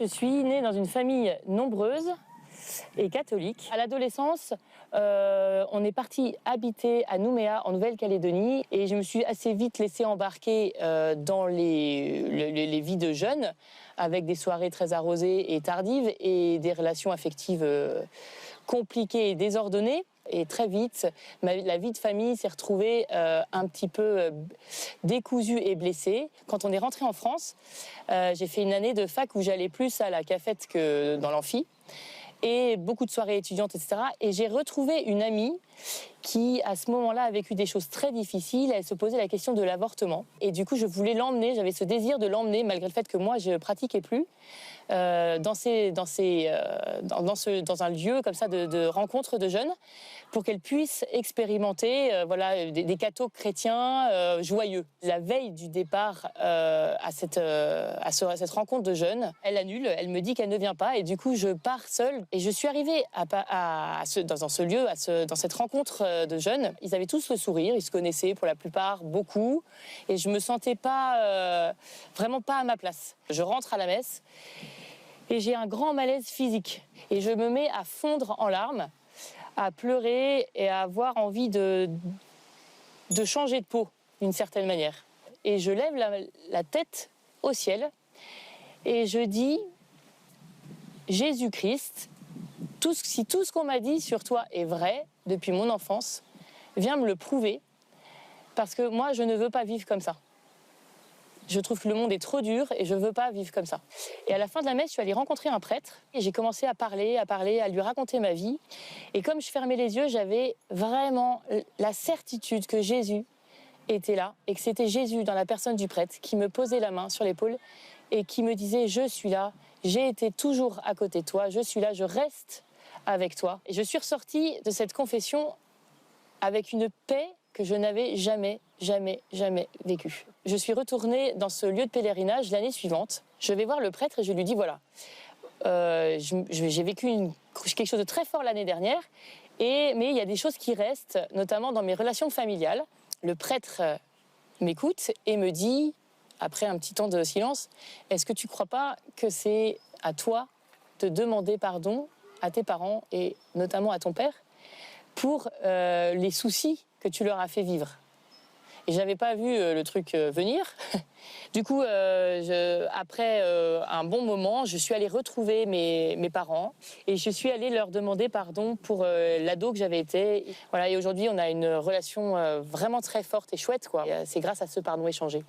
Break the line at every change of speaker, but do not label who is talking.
Je suis née dans une famille nombreuse et catholique. À l'adolescence, on est parti habiter à Nouméa, en Nouvelle-Calédonie, et je me suis assez vite laissée embarquer dans les vies de jeunes, avec des soirées très arrosées et tardives et des relations affectives compliquées et désordonnées. Et très vite, la vie de famille s'est retrouvée un petit peu décousue et blessée. Quand on est rentré en France, j'ai fait une année de fac où j'allais plus à la cafette que dans l'amphi. Et beaucoup de soirées étudiantes, etc. Et j'ai retrouvé une amie qui, à ce moment-là, a vécu des choses très difficiles. Elle se posait la question de l'avortement. Et du coup, je voulais l'emmener, j'avais ce désir de l'emmener, malgré le fait que moi, je ne pratiquais plus, dans un lieu comme ça de rencontre de jeunes, pour qu'elle puisse expérimenter des cathos chrétiens joyeux. La veille du départ à cette rencontre de jeunes, elle annule, elle me dit qu'elle ne vient pas, et du coup, je pars seule. Et je suis arrivée dans ce lieu, dans cette rencontre de jeunes. Ils avaient tous le sourire, ils se connaissaient pour la plupart, beaucoup, et je me sentais pas, vraiment pas à ma place. Je rentre à la messe et j'ai un grand malaise physique. Et je me mets à fondre en larmes, à pleurer et à avoir envie de changer de peau d'une certaine manière. Et je lève la tête au ciel et je dis « Jésus-Christ, si tout ce qu'on m'a dit sur toi est vrai depuis mon enfance, viens me le prouver, parce que moi, je ne veux pas vivre comme ça. Je trouve que le monde est trop dur et je ne veux pas vivre comme ça. » Et à la fin de la messe, je suis allée rencontrer un prêtre et j'ai commencé à parler, à lui raconter ma vie. Et comme je fermais les yeux, j'avais vraiment la certitude que Jésus était là et que c'était Jésus, dans la personne du prêtre, qui me posait la main sur l'épaule et qui me disait « Je suis là, j'ai été toujours à côté de toi, je suis là, je reste avec toi. » Et je suis ressortie de cette confession avec une paix que je n'avais jamais vécue. Je suis retournée dans ce lieu de pèlerinage l'année suivante. Je vais voir le prêtre et je lui dis voilà, j'ai vécu quelque chose de très fort l'année dernière, mais il y a des choses qui restent, notamment dans mes relations familiales. Le prêtre m'écoute et me dit, après un petit temps de silence, est-ce que tu ne crois pas que c'est à toi de demander pardon à tes parents et notamment à ton père pour les soucis que tu leur as fait vivre? Et j'avais pas vu le truc venir. Du coup, après un bon moment, je suis allée retrouver mes parents et je suis allée leur demander pardon pour l'ado que j'avais été. Voilà, et aujourd'hui, on a une relation vraiment très forte et chouette, quoi. Et c'est grâce à ce pardon échangé.